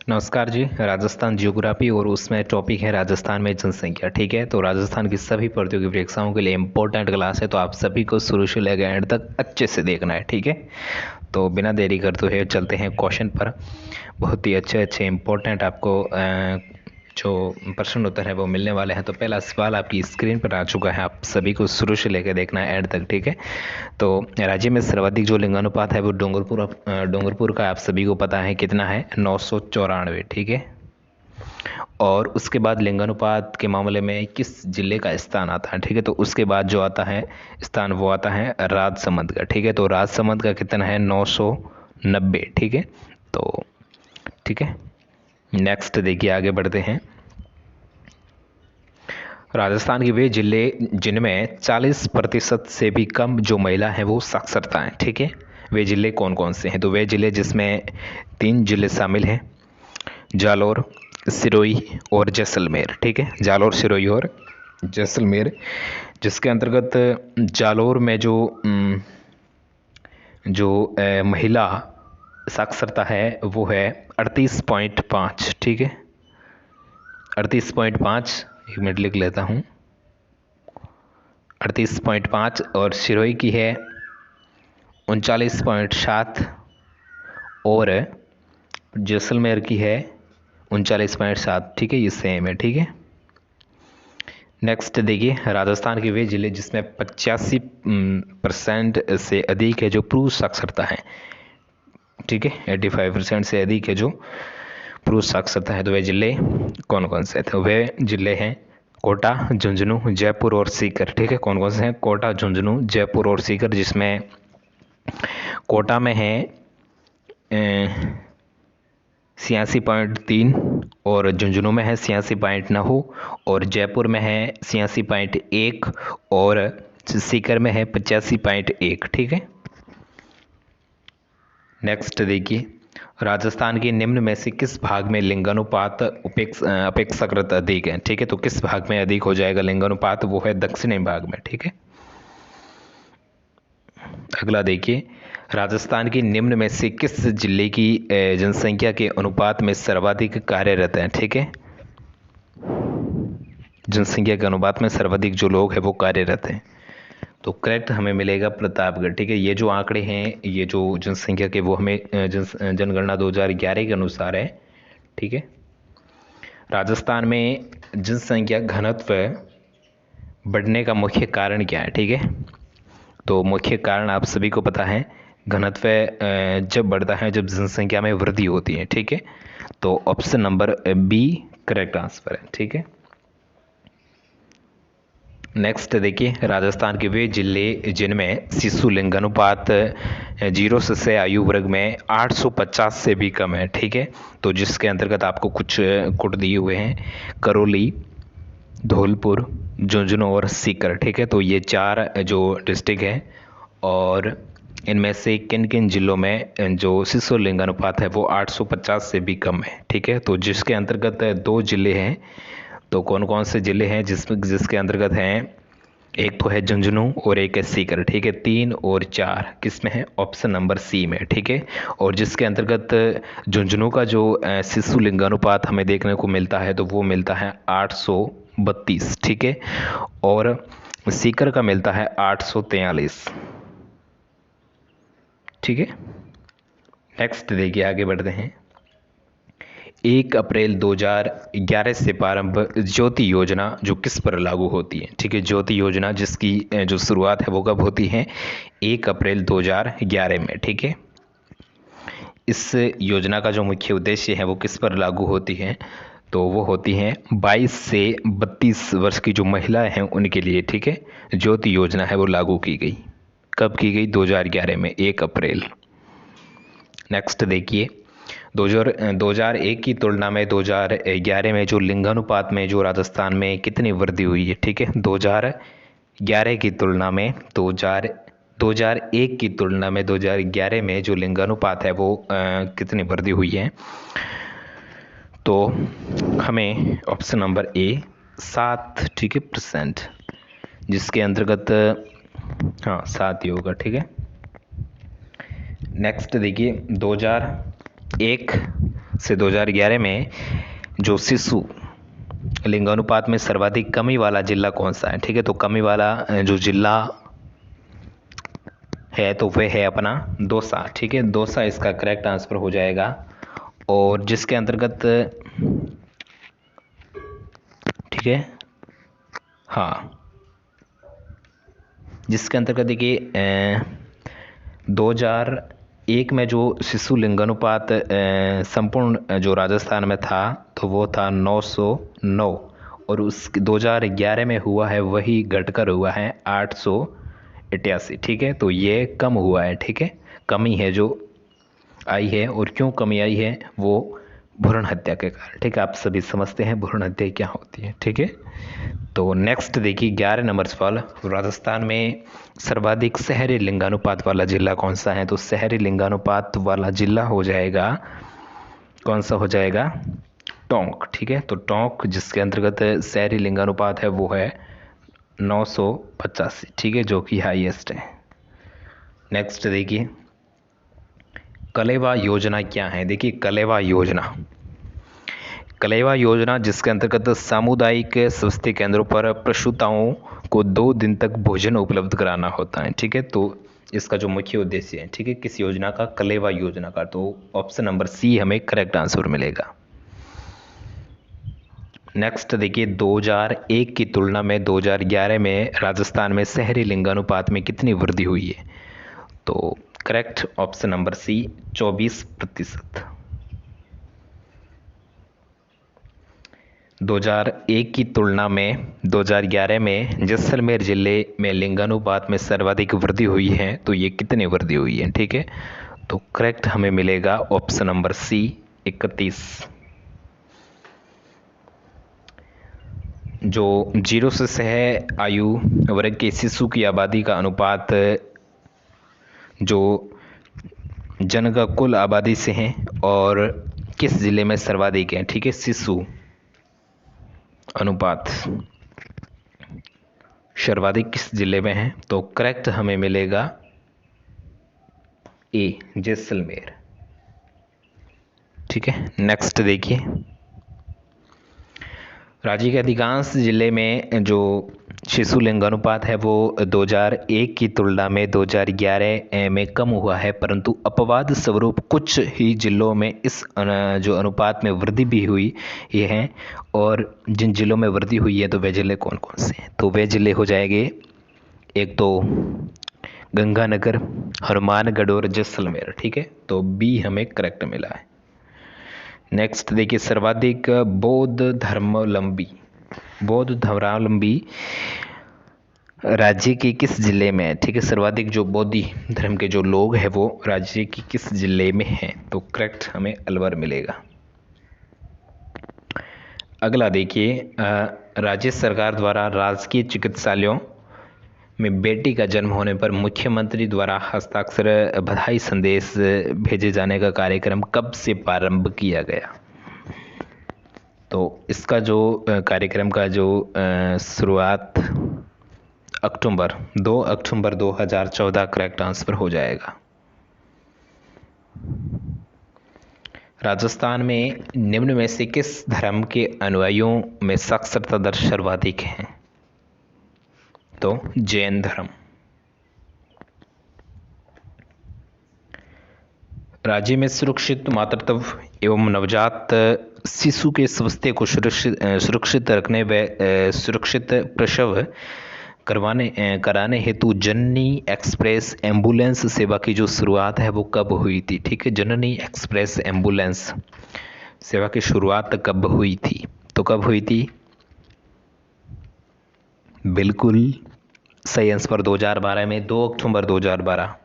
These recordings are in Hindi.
नमस्कार जी। राजस्थान ज्योग्राफी और उसमें टॉपिक है राजस्थान में जनसंख्या। ठीक है, तो राजस्थान की सभी प्रतियोगी परीक्षाओं के लिए इम्पोर्टेंट क्लास है, तो आप सभी को शुरू से लेकर एंड तक अच्छे से देखना है। ठीक है, तो बिना देरी करते हुए चलते हैं क्वेश्चन पर। बहुत ही अच्छे अच्छे इम्पोर्टेंट आपको जो प्रश्न उत्तर है वो मिलने वाले हैं। तो पहला सवाल आपकी स्क्रीन पर आ चुका है, आप सभी को शुरू से लेकर देखना है एंड तक। ठीक है, तो राज्य में सर्वाधिक जो लिंगानुपात है वो डूंगरपुर का आप सभी को पता है कितना है, 994। ठीक है, और उसके बाद लिंगानुपात के मामले में किस जिले का स्थान आता है। ठीक है, तो उसके बाद जो आता है स्थान वो आता है राजसमंद का। ठीक है, तो राजसमंद का कितना है, 990। ठीक है, तो ठीक है, नेक्स्ट देखिए, आगे बढ़ते हैं। राजस्थान के वे जिले जिनमें 40% से भी कम जो महिला है वो साक्षरता है। ठीक है, वे जिले कौन कौन से हैं, तो वे जिले जिसमें 3 जिले शामिल हैं, जालौर, सिरोही और जैसलमेर। ठीक है, जालौर, सिरोही और जैसलमेर, जिसके अंतर्गत जालौर में जो महिला साक्षरता है वो है 38.5। ठीक है, 38.5, एक मिनट लिख लेता हूँ, 38.5, और सिरोही की है 39.7 और जैसलमेर की है 39.7। ठीक है, ये सेम है। ठीक है, नेक्स्ट देखिए, राजस्थान के वे जिले जिसमें 85% से अधिक है जो पुरुष साक्षरता है। ठीक है, 85% से अधिक है जो पुरुष साक्षरता है, तो वे जिले कौन कौन से हैं, तो वे जिले हैं कोटा, झुंझुनू, जयपुर और सीकर। ठीक है, कौन कौन से हैं, कोटा, झुंझुनू, जयपुर और सीकर, जिसमें कोटा में है 86.3 और झुंझुनू में है 86.9 और जयपुर में है 86.1 और सीकर में है 85.1। ठीक है, नेक्स्ट देखिए, राजस्थान के निम्न में से किस भाग में लिंगानुपात अपेक्षाकृत अधिक है। ठीक है, तो किस भाग में अधिक हो जाएगा लिंगानुपात, वो है दक्षिणी भाग में। ठीक है, अगला देखिए, राजस्थान के निम्न में से किस जिले की जनसंख्या के अनुपात में सर्वाधिक कार्यरत हैं। ठीक है, जनसंख्या के अनुपात में सर्वाधिक जो लोग हैं वो कार्यरत हैं, तो करेक्ट हमें मिलेगा प्रतापगढ़। ठीक है, ये जो आंकड़े हैं, ये जो जनसंख्या के, वो हमें जनगणना 2011 के अनुसार है। ठीक है, राजस्थान में जनसंख्या घनत्व बढ़ने का मुख्य कारण क्या है। ठीक है, तो मुख्य कारण आप सभी को पता है, घनत्व जब बढ़ता है जब जनसंख्या में वृद्धि होती है। ठीक है, तो option number B correct answer है। ठीक है, नेक्स्ट देखिए, राजस्थान के वे जिले जिनमें शिशु लिंगानुपात 0 से आयु वर्ग में 850 से भी कम है। ठीक है, तो जिसके अंतर्गत आपको कुछ कोड दिए हुए हैं, करौली, धौलपुर, झुंझुनू और सीकर। ठीक है, तो ये 4 जो डिस्ट्रिक्ट है, और इनमें से किन किन जिलों में जो शिशु लिंगानुपात है वो 850 से भी कम है। ठीक है, तो जिसके अंतर्गत 2 जिले हैं, तो कौन कौन से जिले हैं जिसके अंतर्गत हैं, एक तो है झुंझुनू और एक है सीकर। ठीक है, 3 और 4 किस में है, ऑप्शन नंबर सी में। ठीक है, और जिसके अंतर्गत झुंझुनू का जो शिशु लिंगानुपात हमें देखने को मिलता है तो वो मिलता है 832। ठीक है, और सीकर का मिलता है 843। ठीक है, नेक्स्ट देखिए, आगे बढ़ते हैं। 1 अप्रैल 2011 से प्रारंभ ज्योति योजना जो किस पर लागू होती है। ठीक है, ज्योति योजना जिसकी जो शुरुआत है वो कब होती है, 1 अप्रैल 2011 में। ठीक है, इस योजना का जो मुख्य उद्देश्य है वो किस पर लागू होती है, तो वो होती हैं 22 से 32 वर्ष की जो महिलाएं हैं उनके लिए। ठीक है, ज्योति योजना है वो लागू की गई, कब की गई, 2011 में, 1 अप्रैल। नेक्स्ट देखिए, 2001 की तुलना में 2011 में जो लिंगानुपात में जो राजस्थान में कितनी वृद्धि हुई है। ठीक है, 2011 की तुलना में 2001 की तुलना में 2011 में जो लिंगानुपात है वो कितनी वृद्धि हुई है, तो हमें ऑप्शन नंबर ए 7, ठीक है, %, जिसके अंतर्गत हाँ 7 ही होगा। ठीक है, नेक्स्ट देखिए, 2001 से 2011 में जो शिशु लिंगानुपात में सर्वाधिक कमी वाला जिला कौन सा है? ठीक है, तो कमी वाला जो जिला है तो वह है अपना दौसा। ठीक है, दौसा इसका करेक्ट आंसर हो जाएगा। और जिसके अंतर्गत, ठीक है, हाँ, जिसके अंतर्गत देखिए 2001 में जो शिशु लिंगानुपात संपूर्ण जो राजस्थान में था तो वो था 909, और उस 2011 में हुआ है वही घटकर हुआ है 888। ठीक है, तो ये कम हुआ है। ठीक है, कमी है जो आई है, और क्यों कमी आई है वो भ्रूण हत्या के कारण। ठीक है, आप सभी समझते हैं भ्रूण हत्या क्या होती है। ठीक है, तो नेक्स्ट देखिए 11 नंबर सवाल, राजस्थान में सर्वाधिक शहरी लिंगानुपात वाला जिला कौन सा है? तो शहरी लिंगानुपात वाला जिला हो जाएगा, कौन सा हो जाएगा? टोंक। ठीक है, तो टोंक जिसके अंतर्गत शहरी लिंगानुपात है वो है 985। ठीक है, जो कि हाईएस्ट है। नेक्स्ट देखिए कलेवा योजना क्या है? देखिए कलेवा योजना जिसके अंतर्गत सामुदायिक स्वास्थ्य केंद्रों पर प्रसूताओं को 2 दिन तक भोजन उपलब्ध कराना होता है। ठीक है, तो इसका जो मुख्य उद्देश्य है, ठीक है, किस योजना का? कलेवा योजना का। तो ऑप्शन नंबर सी हमें करेक्ट आंसर मिलेगा। नेक्स्ट देखिए 2001 की तुलना में 2011 में राजस्थान में शहरी लिंगानुपात में कितनी वृद्धि हुई है? तो करेक्ट ऑप्शन नंबर सी 24%। 2001 की तुलना में 2011 में जैसलमेर जिले में लिंगानुपात में सर्वाधिक वृद्धि हुई है, तो ये कितनी वृद्धि हुई है? ठीक है, तो करेक्ट हमें मिलेगा ऑप्शन नंबर सी 31। जो 0 से 6 आयु वर्ग के शिशु की आबादी का अनुपात जो जन का कुल आबादी से है और किस जिले में सर्वाधिक है? ठीक है, शिशु अनुपात सर्वाधिक किस जिले में है? तो करेक्ट हमें मिलेगा ए, जैसलमेर। ठीक है, नेक्स्ट देखिए राज्य के अधिकांश जिले में जो शिशु लिंगानुपात है वो 2001 की तुलना में 2011 में कम हुआ है, परंतु अपवाद स्वरूप कुछ ही जिलों में इस जो अनुपात में वृद्धि भी हुई ये है। और जिन जिलों में वृद्धि हुई है तो वे जिले कौन कौन से हैं? तो वे जिले हो जाएंगे, एक तो गंगानगर, हनुमानगढ़ और जैसलमेर। ठीक है, तो बी हमें करेक्ट मिला है। नेक्स्ट देखिए सर्वाधिक बौद्ध धर्मावलंबी राज्य के किस जिले में है? ठीक है, सर्वाधिक जो बौद्ध धर्म के जो लोग हैं वो राज्य की किस जिले में हैं? तो करेक्ट हमें अलवर मिलेगा। अगला देखिए राज्य सरकार द्वारा राजकीय चिकित्सालयों में बेटी का जन्म होने पर मुख्यमंत्री द्वारा हस्ताक्षर बधाई संदेश भेजे जाने का कार्यक्रम कब से प्रारंभ किया गया? तो इसका जो कार्यक्रम का जो शुरुआत 2 अक्टूबर 2014 करेक्ट आंसर हो जाएगा। राजस्थान में निम्न में से किस धर्म के अनुयायियों में साक्षरता दर सर्वाधिक है? तो जैन धर्म। राज्य में सुरक्षित मातृत्व एवं नवजात शिशु के स्वास्थ्य को सुरक्षित रखने व सुरक्षित प्रसव कराने हेतु जननी एक्सप्रेस एम्बुलेंस सेवा की जो शुरुआत है वो कब हुई थी? ठीक है, जननी एक्सप्रेस एम्बुलेंस सेवा की शुरुआत कब हुई थी? तो कब हुई थी? बिल्कुल सही आंसर 2012 में, 2 अक्टूबर 2012।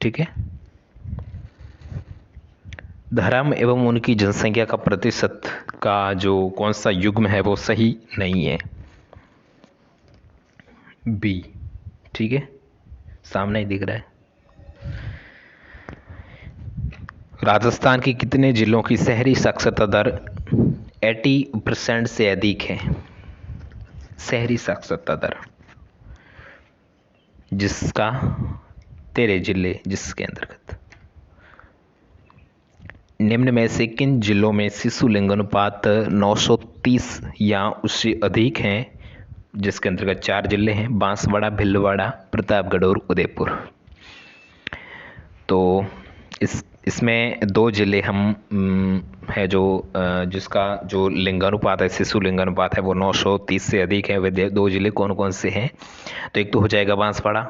ठीक है, धर्म एवं उनकी जनसंख्या का प्रतिशत का जो कौन सा युग्म है वो सही नहीं है, बी। ठीक है, सामने ही दिख रहा है। राजस्थान के कितने जिलों की शहरी साक्षरता दर 80% से अधिक है? शहरी साक्षरता दर जिसका 13 जिले जिसके अंतर्गत निम्न में से किन जिलों में शिशु लिंगानुपात 930 या उससे अधिक हैं, जिसके अंतर्गत 4 जिले हैं, बांसवाड़ा, भीलवाड़ा, प्रतापगढ़ और उदयपुर। तो इसमें 2 जिले हम है जो जिसका जो लिंगानुपात है, शिशु लिंगानुपात है वो 930 से अधिक है। वे 2 जिले कौन कौन से हैं? तो एक तो हो जाएगा बांसवाड़ा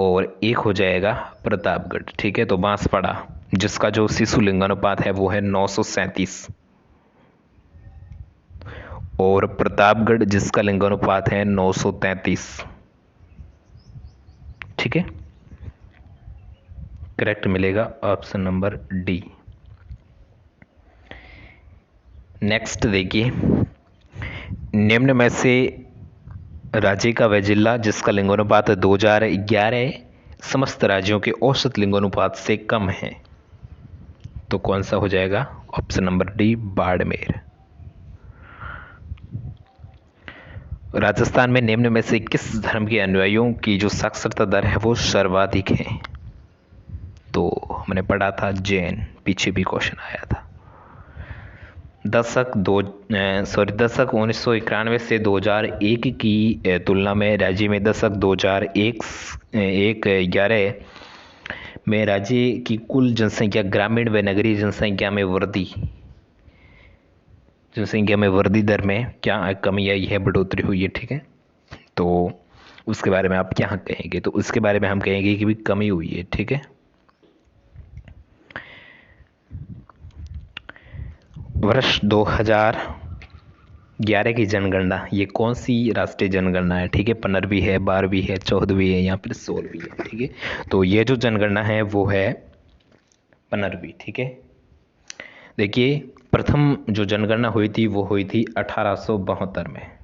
और एक हो जाएगा प्रतापगढ़। ठीक है, तो बांसवाड़ा जिसका जो शिशु लिंगानुपात है वो है 937 और प्रतापगढ़ जिसका लिंगानुपात है 933। ठीक है, करेक्ट मिलेगा ऑप्शन नंबर डी। नेक्स्ट देखिए, निम्न में से राज्य का वह जिला जिसका लिंगानुपात 2011 समस्त राज्यों के औसत लिंगानुपात से कम है, तो कौन सा हो जाएगा? Option number D, Barmer. Rajasthan में निम्न में से किस धर्म के अनुयायियों की जो साक्षरता दर है वो सर्वाधिक है? तो हमने पढ़ा था जैन, पीछे भी क्वेश्चन आया था। दशक 1991 से 2001 की तुलना में राज्य में दशक 2011 में राज्य की कुल जनसंख्या ग्रामीण व नगरीय जनसंख्या में वृद्धि दर में क्या कमी आई है, बढ़ोतरी हुई है? ठीक है, तो उसके बारे में आप क्या कहेंगे? तो उसके बारे में हम कहेंगे कि भी कमी हुई है। ठीक है, वर्ष 2011 की जनगणना, ये कौन सी राष्ट्रीय जनगणना है? ठीक है, 15वीं है, 12वीं है, 14वीं है या फिर 16वीं है? ठीक है, तो ये जो जनगणना है वो है 15वीं। ठीक है, देखिए प्रथम जो जनगणना हुई थी वो हुई थी 1872 में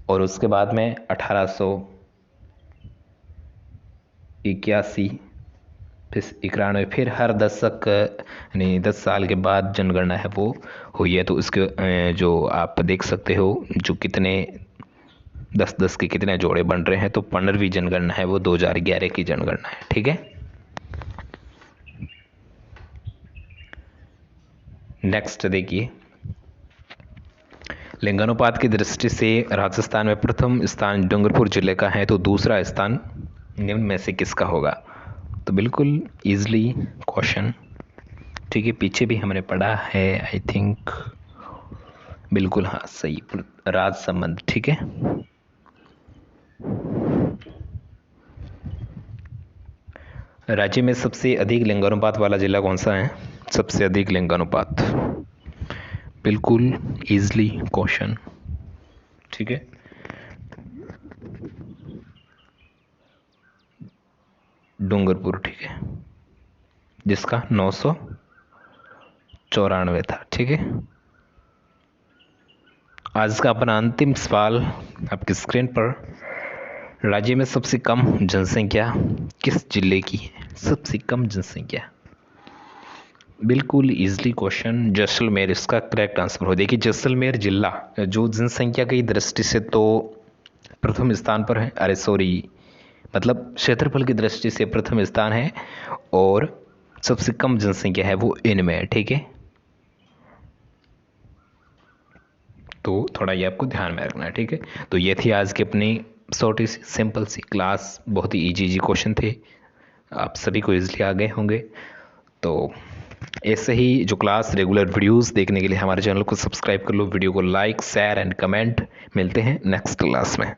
और उसके बाद में 1881, फिर 91, फिर हर दशक यानी 10 साल के बाद जनगणना है वो हुई है। तो इसके जो आप देख सकते हो जो कितने 10-10 के कितने जोड़े बन रहे हैं, तो 15वीं जनगणना है वो 2011 की जनगणना है। ठीक है, नेक्स्ट देखिए, लिंगानुपात की दृष्टि से राजस्थान में प्रथम स्थान डूंगरपुर जिले का है, तो दूसरा स्थान निम्न में से किसका होगा? तो बिल्कुल इजली क्वेश्चन। ठीक है, पीछे भी हमने पढ़ा है आई थिंक, बिल्कुल हाँ सही, राजसमंद। ठीक है, राज्य में सबसे अधिक लिंगानुपात वाला जिला कौन सा है? सबसे अधिक लिंगानुपात, बिल्कुल इजली क्वेश्चन। ठीक है, डूंगरपुर। ठीक है, जिसका 994 था। ठीक है, आज का अपना अंतिम सवाल आपकी स्क्रीन पर, राज्य में सबसे कम जनसंख्या किस जिले की है? सबसे कम जनसंख्या, बिल्कुल इजली क्वेश्चन, जैसलमेर इसका करेक्ट आंसर हो। देखिए जैसलमेर जिला जो जनसंख्या की दृष्टि से तो प्रथम स्थान पर है, अरे सॉरी मतलब क्षेत्रफल की दृष्टि से प्रथम स्थान है और सबसे कम जनसंख्या है वो इनमें है। ठीक है, तो थोड़ा ये आपको ध्यान में रखना है। ठीक है, तो ये थी आज की अपनी छोटी सी सिंपल सी क्लास, बहुत ही इजी क्वेश्चन थे, आप सभी को इजीली आ गए होंगे। तो ऐसे ही जो क्लास रेगुलर वीडियोस देखने के लिए हमारे चैनल को सब्सक्राइब कर लो, वीडियो को लाइक शेयर एंड कमेंट। मिलते हैं नेक्स्ट क्लास में।